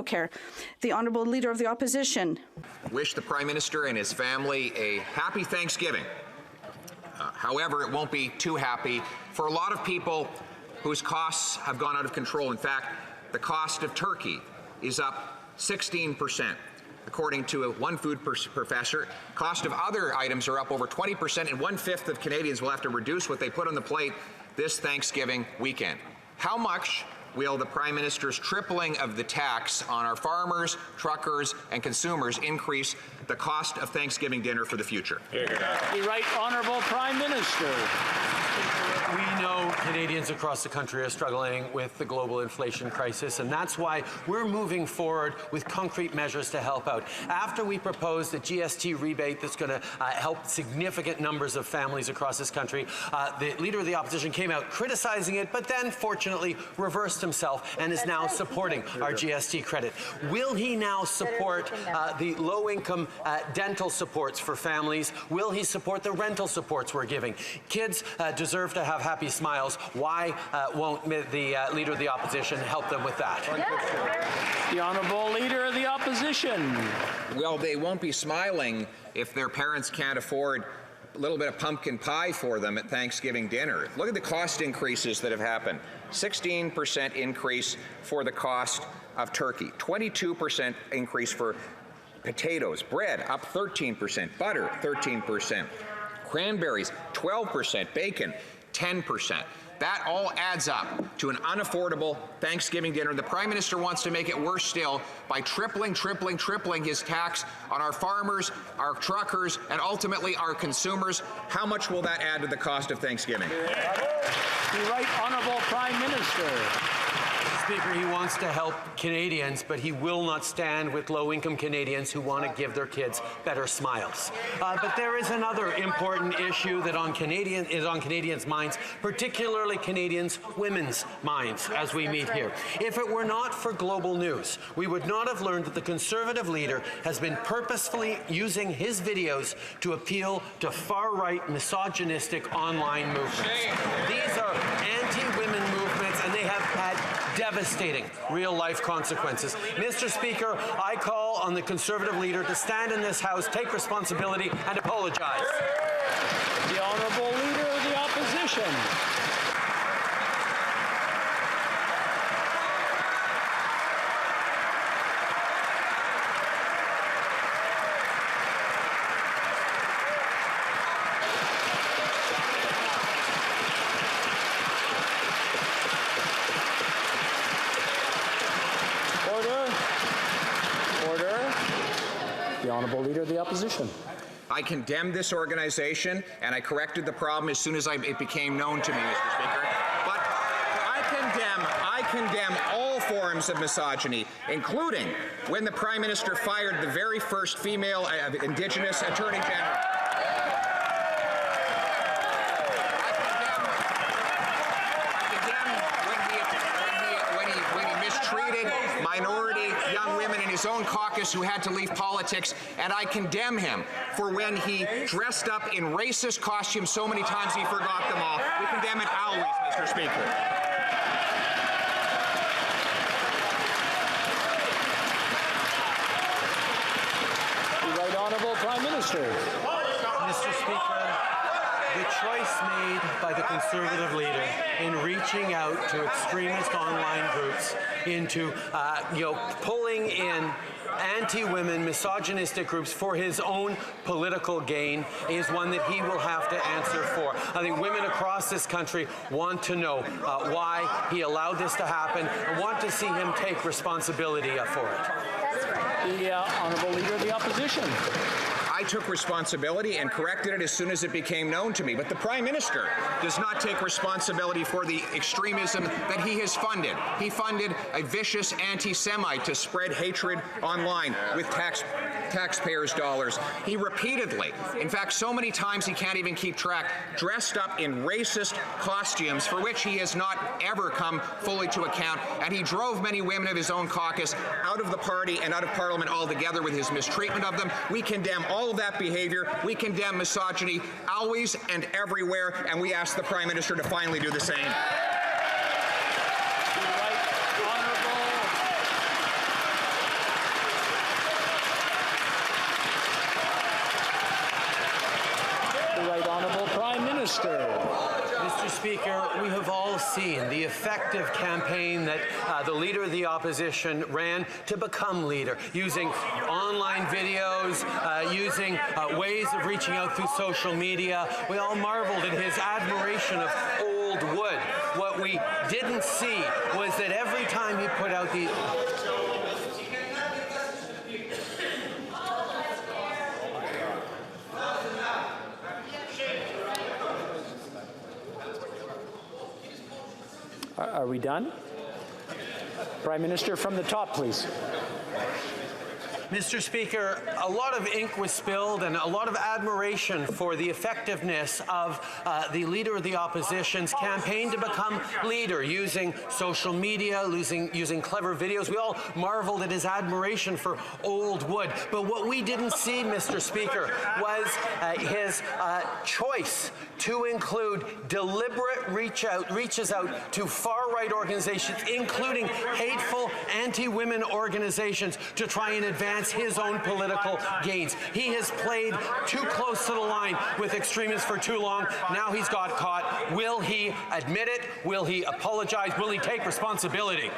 Care. The Honourable Leader of the Opposition. Wish the Prime Minister and his family a happy Thanksgiving. However, it won't be too happy for a lot of people whose costs have gone out of control. In fact, the cost of turkey is up 16%. According to one food professor, cost of other items are up over 20%, and 1/5 of Canadians will have to reduce what they put on the plate this Thanksgiving weekend. How much will the Prime Minister's tripling of the tax on our farmers, truckers, and consumers increase the cost of Thanksgiving dinner for the future? The Right Honourable Prime Minister. We know Canadians across the country are struggling with the global inflation crisis, and that's why we're moving forward with concrete measures to help out. After we proposed the GST rebate that's going to help significant numbers of families across this country, the Leader of the Opposition came out criticizing it, but then fortunately reversed himself and is now supporting our GST credit. Will he now support the low-income dental supports for families? Will he support the rental supports we're giving? Kids deserve to have happy smiles. Why won't the Leader of the Opposition help them with that? The Honourable Leader of the Opposition. Well, they won't be smiling if their parents can't afford a little bit of pumpkin pie for them at Thanksgiving dinner. Look at the cost increases that have happened. 16% increase for the cost of turkey, 22% increase for potatoes, bread up 13%, butter 13%, cranberries 12%, bacon 10%. That all adds up to an unaffordable Thanksgiving dinner. The Prime Minister wants to make it worse still by tripling his tax on our farmers, our truckers, and ultimately our consumers. How much will that add to the cost of Thanksgiving? The Right Honourable Prime Minister. Speaker, he wants to help Canadians, but he will not stand with low-income Canadians who want to give their kids better smiles. But there is another important issue that is on Canadians' minds, particularly Canadians' women's minds as we meet here. If it were not for global news, we would not have learned that the Conservative leader has been purposefully using his videos to appeal to far-right misogynistic online movements. These are anti-women movements, and they have had devastating real-life consequences. Mr. Speaker, I call on the Conservative leader to stand in this House, take responsibility, and apologize. The Honourable Leader of the Opposition. The Honourable Leader of the Opposition. I condemn this organization, and I corrected the problem as soon as it became known to me, Mr. Speaker. But I condemn all forms of misogyny, including when the Prime Minister fired the very first female Indigenous Attorney General. When he mistreated minority young women in his own caucus who had to leave politics, and I condemn him for when he dressed up in racist costumes so many times he forgot them all. We condemn it always, Mr. Speaker. The Right Honourable Prime Minister. Mr. Speaker, the choice made by the Conservative leader in reaching out to extremist online groups into, pulling in anti-women, misogynistic groups for his own political gain is one that he will have to answer for. I think women across this country want to know why he allowed this to happen and want to see him take responsibility for it. The Honourable Leader of the Opposition. I took responsibility and corrected it as soon as it became known to me. But the Prime Minister does not take responsibility for the extremism that he has funded. He funded a vicious anti-Semite to spread hatred online with taxpayers' dollars. He repeatedly, in fact, so many times he can't even keep track, dressed up in racist costumes for which he has not ever come fully to account. And he drove many women of his own caucus out of the party and out of Parliament altogether with his mistreatment of them. We condemn all of that behavior. We condemn misogyny always and everywhere, and we ask the Prime Minister to finally do the same. Minister. Mr. Speaker, we have all seen the effective campaign that the Leader of the Opposition ran to become leader, using online videos, using ways of reaching out through social media. We all marveled at his admiration of old wood. What we didn't see was that every time he put out these... Are we done? Prime Minister, from the top, please. Mr. Speaker, a lot of ink was spilled and a lot of admiration for the effectiveness of the Leader of the Opposition's campaign to become leader, using social media, using clever videos. We all marveled at his admiration for old wood. But what we didn't see, Mr. Speaker, was his choice to include deliberate reaches out to far-right organizations, including hateful anti-women organizations, to try and advance his own political gains. He has played too close to the line with extremists for too long. Now he's got caught. Will he admit it? Will he apologize? Will he take responsibility?